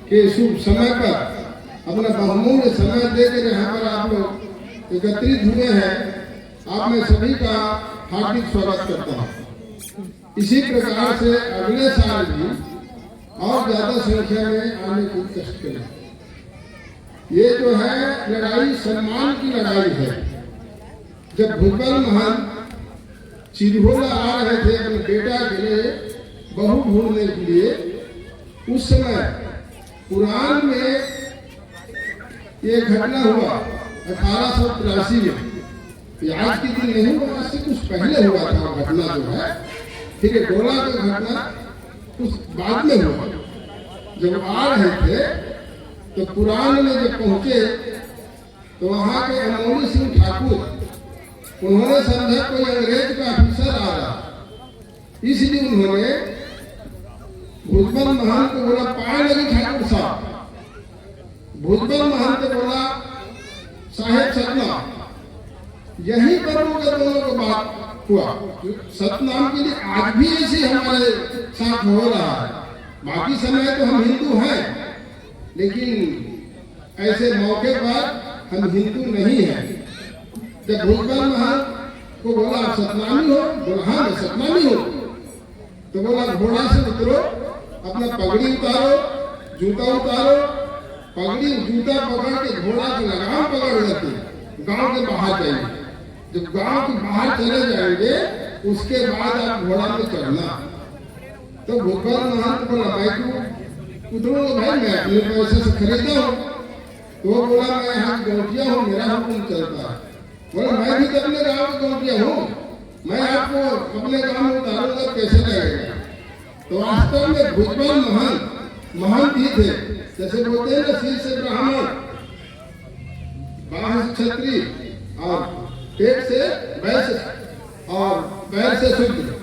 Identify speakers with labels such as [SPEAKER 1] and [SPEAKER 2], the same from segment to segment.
[SPEAKER 1] के शुभ समय पर अपना बहुमूल्य समय देकर यहाँ पर आप लोग एकत्रित हुए हैं, आप मैं सभी का हार्दिक स्वागत करता हूँ। इसी प्रकार से अगले साल भी और ज्यादा संख्या में आने की कष्ट करें। ये जो है लड़ाई सम्मान की लड़ाई है। जब भुजबल महंत चिरहोला आ रहे थे अपने बेटा के लिए बहू ढूंढने के लिए, उस समय पुराण में ये घटना हुआ 1883 में। आज के दिन नहीं हुआ, इससे कुछ पहले हुआ था घटना जो है। फिर ये डोला का घटना कुछ बाद में हुआ। जब आ रहे थे तो पुराण में जब पहुंचे तो वहां के अमोली सिंह ठाकुर, उन्होंने समझा कोई अंग्रेज का ऑफिसर आ रहा, इसलिए उन्होंने भुजबल महंत को बोला, पाए लगी ठाकुर साहब। भुजबल महंत बोला, साहेब सतना। यही पर उनका दोनों को बात हुआ। सतनाम के लिए आज भी ऐसे हमारे साथ हो रहा है। बाकी समय तो हम हिंदू हैं, लेकिन ऐसे मौके पर हम हिंदू नहीं हैं। जब भुजबल महंत को बोला सतनामी हो, बोला हाँ मैं सतनामी हूँ। तो बोला घोड़ा से उतरो, अपना पगड़ी उतारो, जूता उतारो। पगड़ी जूता पकड़ के घोड़ा की लगाम पकड़ लेते गांव के बाहर जाएंगे। जब गांव के बाहर चले जाएंगे उसके बाद आप घोड़ा में चढ़ना। तो भुजबल महंत बोला भाई तू उतरो। भाई मैं अपने पैसे से खरीदा हूँ। तो वो बोला मैं यहाँ गौटिया हूँ, मेरा हुक्म चलता है। बोला मैं भी तो अपने गाँव में गौटिया हूँ, मैं आपको अपने गाँव में उतारूंगा, कैसे लगेगा। तो वास्तव में भुजबल महंत ही थे। जैसे बोलते हैं ना, सिर से ब्राह्मण, बाहर से क्षत्रिय और पेट से वैश्य और पैर से शूद्र।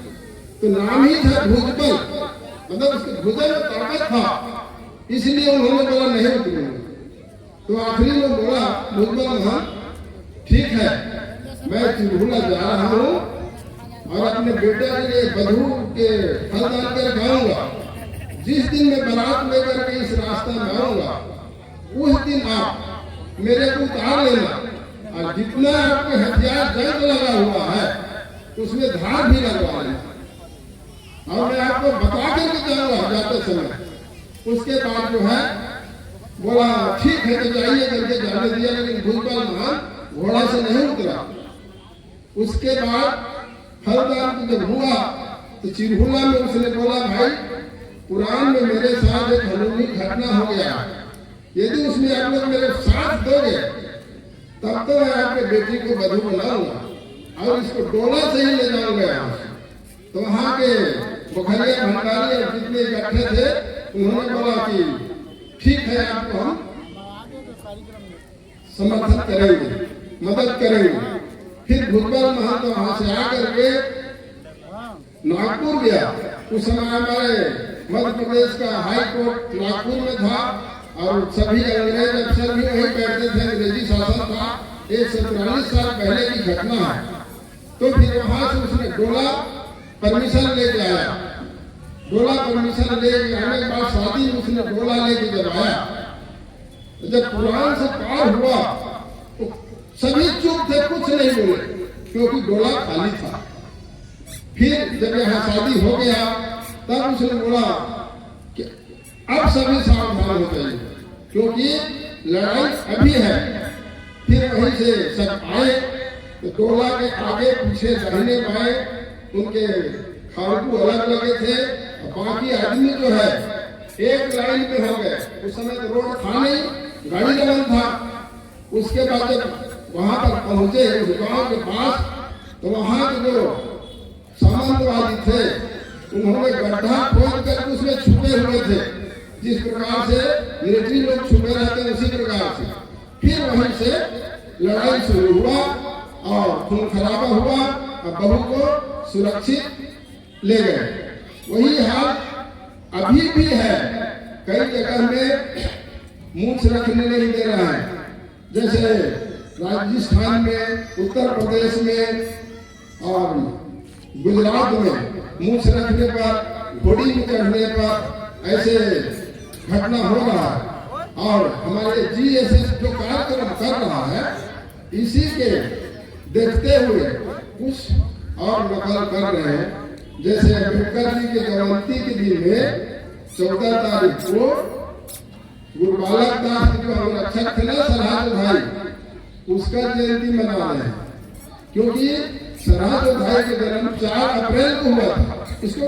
[SPEAKER 1] तो नाम ही था भुजबल, मतलब उसके भुजन में ताकत था, इसलिए उन्होंने बोला नहीं उतरूंगा। तो आखिरी में बोला भुजबल महंत, ठीक है मैं चिरहुला जा रहा हूँ और अपने बेटे के लिए बधू के फल डाल कर खाऊंगा। जिस दिन मैं बारात लेकर के इस रास्ता में आऊंगा, उस दिन आप मेरे को उतार लेना और जितना आपके हथियार जंग लगा हुआ है उसमें धार भी लगवा लेना और मैं आपको बता के जाऊंगा जाते समय। उसके बाद जो है बोला ठीक है तो जाइए करके जाने दिया। लेकिन भुजबल महंत घोड़ा से नहीं उतरा। उसके बाद फलदान जब हुआ तो चिरहुला में उसने बोला भाई पुराण में मेरे साथ एक हनुमी घटना हो गया, यदि उसमें आप लोग मेरे साथ दोगे तब तो मैं आपके बेटी को बधू बनाऊंगा और इसको डोला से ही ले जाऊंगा यहाँ। तो वहाँ के बुखरिया भंडारी और जितने इकट्ठे थे उन्होंने बोला कि ठीक है आपको हम समर्थन करेंगे, मदद करेंगे। फिर भुजबल महंत वहां से आकर के नागपुर गया। उस समय हमारे मध्य प्रदेश का हाई कोर्ट नागपुर में था और सभी अंग्रेज अफसर भी वहीं बैठते थे। अंग्रेजी शासन था, 143 साल पहले की घटना है। तो फिर वहां से उसने डोला परमिशन लेके आया। डोला परमिशन लेके आने के बाद शादी में उसने डोला लेके जब आया, जब पुराण से पार हुआ तो सभी चुप थे, कुछ नहीं बोले, क्योंकि डोला खाली था। फिर जब यहाँ शादी हो गया तब उसने बोला कि अब सभी सावधान हो जाइए क्योंकि लड़ाई अभी है। फिर वहीं से सब आए तो डोला के आगे पीछे दाहिने बाएं उनके खाड़कू अलग लगे थे और बाकी आदमी जो है एक लाइन में हो गए। उस समय तो रोड था नहीं, गाड़ी का बंद था। उसके बाद जब वहां पर पहुंचे उस गांव के पास तो वहां के जो सामंतवादी थे उन्होंने गड्ढा खोद कर उसमें छुपे हुए थे, जिस प्रकार से मिलिट्री लोग छुपे रहते हैं उसी प्रकार से। फिर वहीं से लड़ाई शुरू हुआ और खून खराबा हुआ और बहू को सुरक्षित ले गए। वही हाल अभी भी है, कई जगह में मूछ रखने नहीं दे रहा है। जैसे राजस्थान में, उत्तर प्रदेश में और गुजरात में मूछ रखने पर, घोड़ी में चढ़ने पर ऐसे घटना हो रहा है और हमारे जीएसएस जो कार्यक्रम कर रहा है इसी के देखते हुए कुछ और नकल कर रहे हैं। जैसे अम्बेडकर जी के जयंती के दिन में 14 तारीख को गुरु बालक दास जो अंगरक्षक थे ना सरहद भाई, उसका जयंती मना रहे हैं क्योंकि सरहद भाई का जन्म 4 अप्रैल को हुआ था, इसको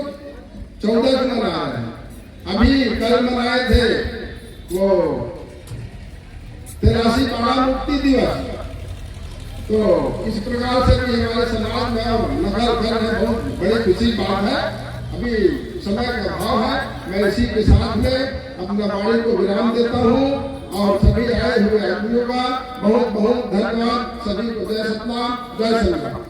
[SPEAKER 1] 14 को मना रहे हैं। अभी कल मनाए थे वो 83 पाड़ा मुक्ति दिवस। तो इस प्रकार से कि हमारे समाज में नकल कर रहे बहुत बड़ी खुशी बात है। अभी समय का अभाव है, मैं इसी के साथ में अपना वाणी को विराम देता हूँ और सभी आए हुए आदमियों का बहुत बहुत धन्यवाद। सभी को जय सतनाम, जय संग्राम।